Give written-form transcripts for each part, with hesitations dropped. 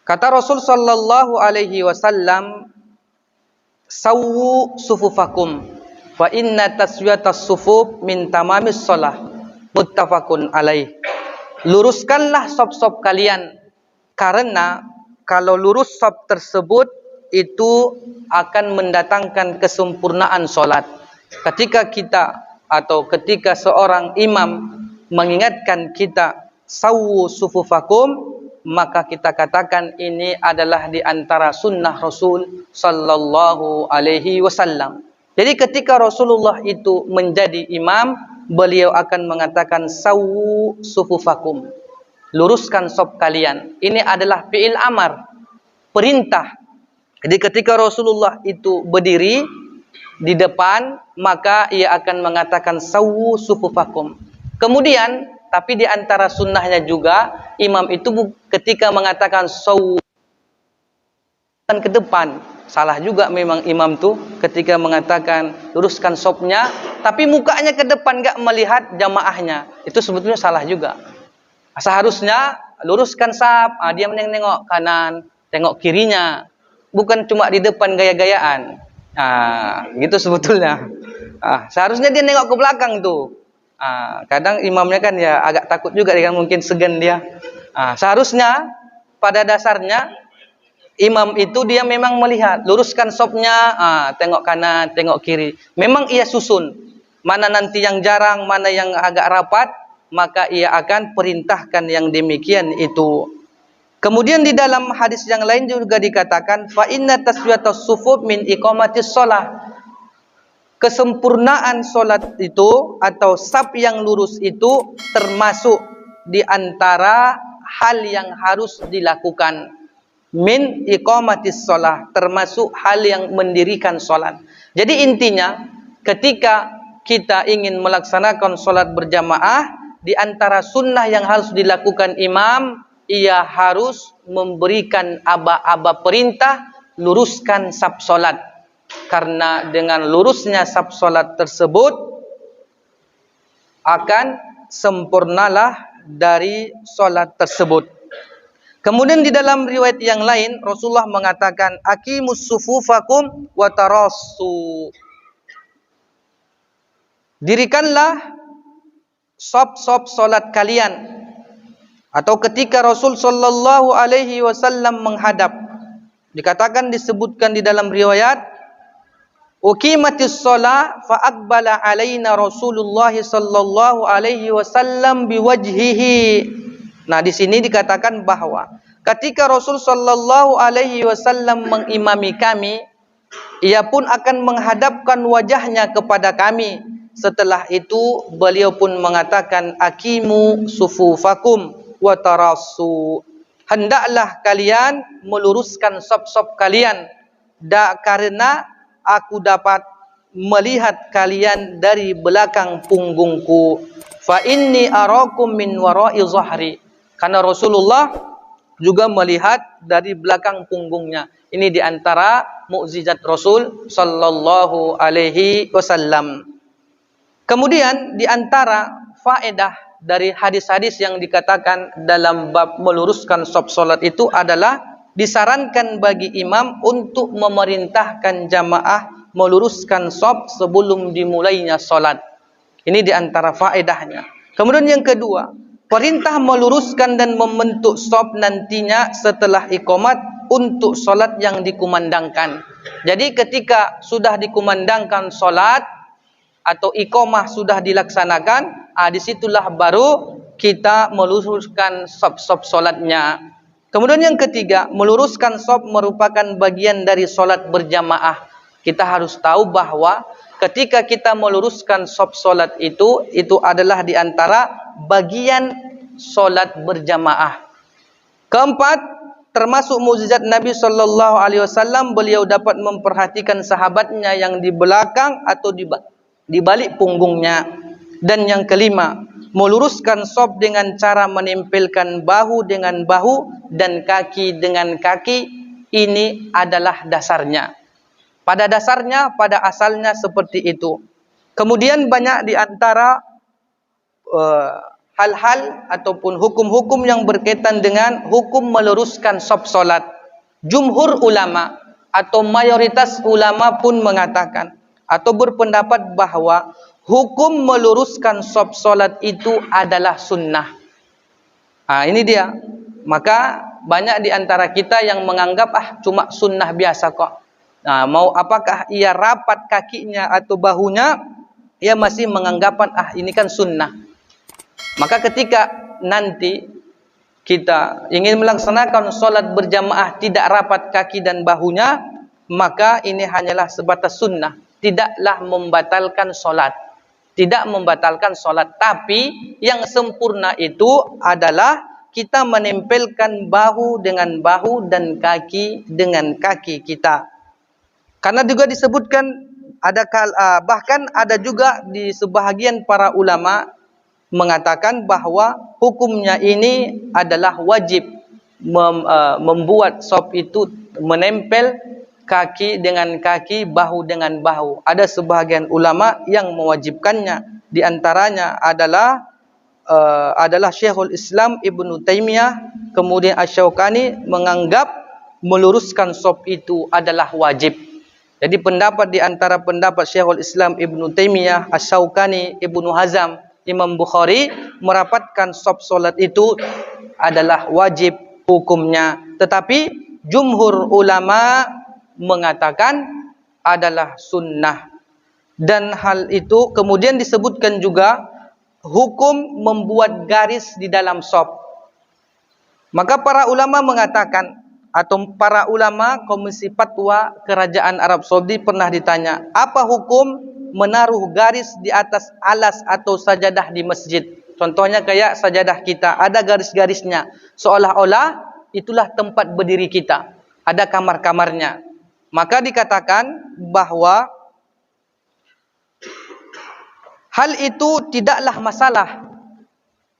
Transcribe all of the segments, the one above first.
Kata Rasul sallallahu alaihi wasallam, "Sawwu sufufakum fa inna taswiyatas sufuf min tamamis shalah." Muttafaqun alaih. Luruskanlah saf-saf kalian, karena kalau lurus saf tersebut itu akan mendatangkan kesempurnaan solat. Ketika ketika seorang imam mengingatkan kita sawwu sufufakum, maka kita katakan ini adalah di antara sunnah Rasul sallallahu alaihi wasallam. Jadi ketika Rasulullah itu menjadi imam, beliau akan mengatakan sawwu sufufakum, luruskan saf kalian. Ini adalah fi'il amar, perintah. Jadi ketika Rasulullah itu berdiri di depan, maka ia akan mengatakan sawwu sufufakum. Kemudian, tapi di antara sunnahnya juga, imam itu ketika mengatakan sawwu ke depan. Salah juga memang imam tuh ketika mengatakan luruskan safnya, tapi mukanya ke depan, gak melihat jamaahnya. Itu sebetulnya salah juga. Seharusnya luruskan saf, dia menengok kanan, tengok kirinya, bukan cuma di depan gaya-gayaan. Gitu sebetulnya. Seharusnya dia nengok ke belakang tuh. Kadang imamnya kan ya agak takut juga, kan mungkin segan dia. Seharusnya pada dasarnya imam itu dia memang melihat, luruskan safnya, tengok kanan, tengok kiri. Memang ia susun, mana nanti yang jarang, mana yang agak rapat, maka ia akan perintahkan yang demikian itu. Kemudian di dalam hadis yang lain juga dikatakan, fa inna taswiyatas sufuf min iqamatis shalah. Kesempurnaan solat itu atau saf yang lurus itu termasuk di antara hal yang harus dilakukan. Min iqamatis shalah, termasuk hal yang mendirikan solat. Jadi intinya, ketika kita ingin melaksanakan solat berjamaah, di antara sunnah yang harus dilakukan imam, ia harus memberikan aba-aba perintah, luruskan saf solat. Karena dengan lurusnya saf solat tersebut, akan sempurnalah dari solat tersebut. Kemudian di dalam riwayat yang lain, Rasulullah mengatakan, aqimus sufufakum wa tarassu. Dirikanlah saf-saf solat kalian. Atau ketika Rasul sallallahu alaihi wasallam menghadap, dikatakan, disebutkan di dalam riwayat, uqimatis shalah fa aqbala alaina Rasulullah sallallahu alaihi wasallam biwajhihi. Nah, di sini dikatakan bahwa ketika Rasul sallallahu alaihi wasallam mengimami kami, ia pun akan menghadapkan wajahnya kepada kami. Setelah itu beliau pun mengatakan, aqimu sufufakum wa tarassu. Hendaklah kalian meluruskan saf-saf kalian, karena aku dapat melihat kalian dari belakang punggungku. Fa inni arakum min wara'i zahri. Karena Rasulullah juga melihat dari belakang punggungnya. Ini diantara mukjizat Rasul sallallahu alaihi wasallam. Kemudian diantara faedah dari hadis-hadis yang dikatakan dalam bab meluruskan saf solat itu adalah disarankan bagi imam untuk memerintahkan jamaah meluruskan saf sebelum dimulainya solat. Ini diantara faedahnya. Kemudian yang kedua, perintah meluruskan dan membentuk saf nantinya setelah iqamat untuk solat yang dikumandangkan. Jadi ketika sudah dikumandangkan solat atau iqamah sudah dilaksanakan, disitulah baru kita meluruskan saf-saf solatnya. Kemudian yang ketiga, meluruskan saf merupakan bagian dari solat berjamaah. Kita harus tahu bahwa ketika kita meluruskan saf solat itu adalah diantara bagian solat berjamaah. Keempat, termasuk mukjizat Nabi sallallahu alaihi wasallam, beliau dapat memperhatikan sahabatnya yang di belakang atau di balik punggungnya. Dan yang kelima, meluruskan saf dengan cara menempelkan bahu dengan bahu dan kaki dengan kaki. Ini adalah dasarnya. Pada dasarnya, pada asalnya seperti itu. Kemudian banyak di antara hal-hal ataupun hukum-hukum yang berkaitan dengan hukum meluruskan saf solat. Jumhur ulama atau mayoritas ulama pun mengatakan atau berpendapat bahawa hukum meluruskan saf solat itu adalah sunnah. Ini dia. Maka banyak di antara kita yang menganggap cuma sunnah biasa kok. Mau apakah ia rapat kakinya atau bahunya, ia masih menganggapan ini kan sunnah. Maka ketika nanti kita ingin melaksanakan solat berjamaah tidak rapat kaki dan bahunya, maka ini hanyalah sebatas sunnah, tidaklah membatalkan solat. Tidak membatalkan solat, tapi yang sempurna itu adalah kita menempelkan bahu dengan bahu dan kaki dengan kaki kita. Karena juga disebutkan bahkan ada juga di sebahagian para ulama mengatakan bahawa hukumnya ini adalah wajib membuat saf itu menempel kaki dengan kaki, bahu dengan bahu. Ada sebahagian ulama yang mewajibkannya. Di antaranya adalah Syekhul Islam Ibnu Taimiyah, kemudian Asy-Syaukani menganggap meluruskan saf itu adalah wajib. Jadi pendapat di antara pendapat Syekhul Islam Ibnu Taimiyah, Asy-Syaukani, Ibnu Hazm, Imam Bukhari merapatkan saf solat itu adalah wajib hukumnya. Tetapi jumhur ulama mengatakan adalah sunnah. Dan hal itu kemudian disebutkan juga hukum membuat garis di dalam saf. Maka para ulama mengatakan, atau para ulama Komisi Fatwa Kerajaan Arab Saudi pernah ditanya, apa hukum menaruh garis di atas alas atau sajadah di masjid? Contohnya kayak sajadah kita, ada garis-garisnya, seolah-olah itulah tempat berdiri kita, ada kamar-kamarnya. Maka dikatakan bahwa hal itu tidaklah masalah.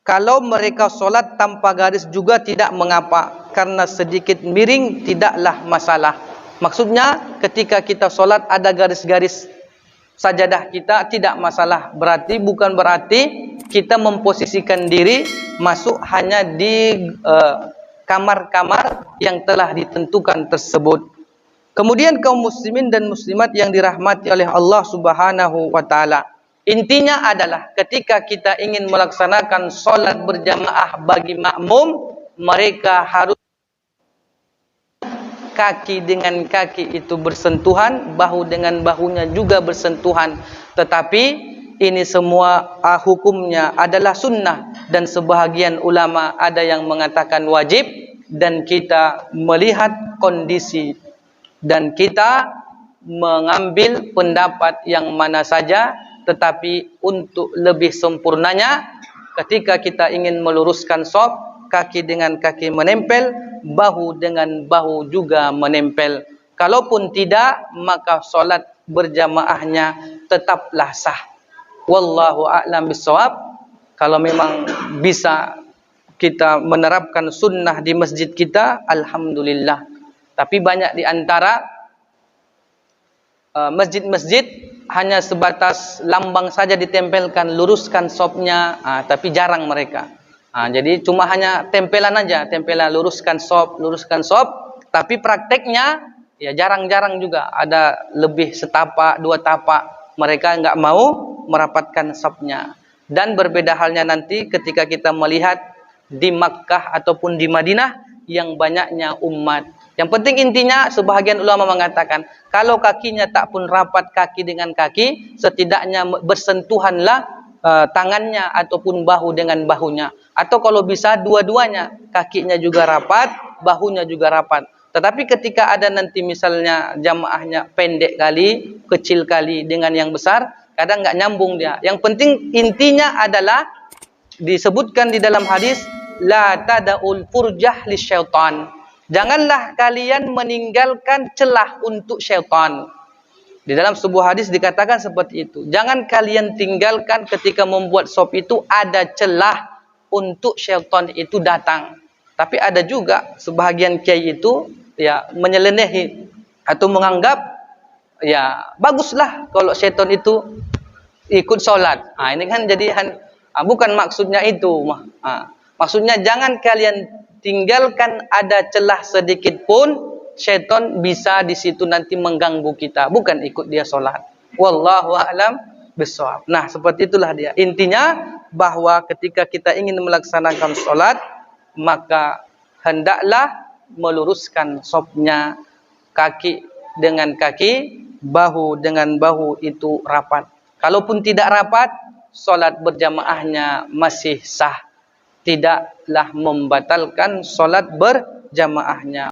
Kalau mereka solat tanpa garis juga tidak mengapa, karena sedikit miring tidaklah masalah. Maksudnya ketika kita solat ada garis-garis sajadah kita tidak masalah. Bukan berarti kita memposisikan diri masuk hanya di kamar-kamar yang telah ditentukan tersebut. Kemudian kaum muslimin dan muslimat yang dirahmati oleh Allah Subhanahu wa taala, intinya adalah ketika kita ingin melaksanakan solat berjamaah bagi makmum, mereka harus kaki dengan kaki itu bersentuhan, bahu dengan bahunya juga bersentuhan. Tetapi ini semua hukumnya adalah sunnah, dan sebahagian ulama ada yang mengatakan wajib, dan kita melihat kondisi dan kita mengambil pendapat yang mana saja. Tetapi untuk lebih sempurnanya, ketika kita ingin meluruskan shaf, kaki dengan kaki menempel, bahu dengan bahu juga menempel. Kalaupun tidak, maka solat berjamaahnya tetaplah sah. Wallahu a'lam bishawab. Kalau memang bisa kita menerapkan sunnah di masjid kita, alhamdulillah. Tapi banyak di antara masjid-masjid hanya sebatas lambang saja ditempelkan, luruskan shafnya, tapi jarang mereka. Jadi cuma hanya tempelan aja, tempelan luruskan shaf, tapi prakteknya ya jarang-jarang juga. Ada lebih setapak, 2 tapak, mereka enggak mau merapatkan shafnya. Dan berbeda halnya nanti ketika kita melihat di Makkah ataupun di Madinah yang banyaknya umat. Yang penting intinya, sebahagian ulama mengatakan, kalau kakinya tak pun rapat kaki dengan kaki, setidaknya bersentuhanlah tangannya ataupun bahu dengan bahunya. Atau kalau bisa dua-duanya, kakinya juga rapat, bahunya juga rapat. Tetapi ketika ada nanti misalnya jamaahnya pendek kali, kecil kali dengan yang besar, kadang nggak nyambung dia. Yang penting intinya adalah disebutkan di dalam hadis, la tada'ul furjah lisyaitan. Janganlah kalian meninggalkan celah untuk syaitan. Di dalam sebuah hadis dikatakan seperti itu. Jangan kalian tinggalkan ketika membuat shaf itu ada celah untuk syaitan itu datang. Tapi ada juga sebahagian kiai itu ya menyelenehi atau menganggap ya baguslah kalau syaitan itu ikut solat. Ini kan jadi Bukan maksudnya itu. Maksudnya jangan kalian tinggalkan ada celah sedikit pun, syaitan bisa di situ nanti mengganggu kita. Bukan ikut dia solat. Wallahu a'lam bishawab. Nah, seperti itulah dia. Intinya bahwa ketika kita ingin melaksanakan solat, maka hendaklah meluruskan safnya, kaki dengan kaki, bahu dengan bahu itu rapat. Kalaupun tidak rapat, solat berjamaahnya masih sah. Tidaklah membatalkan solat berjamaahnya.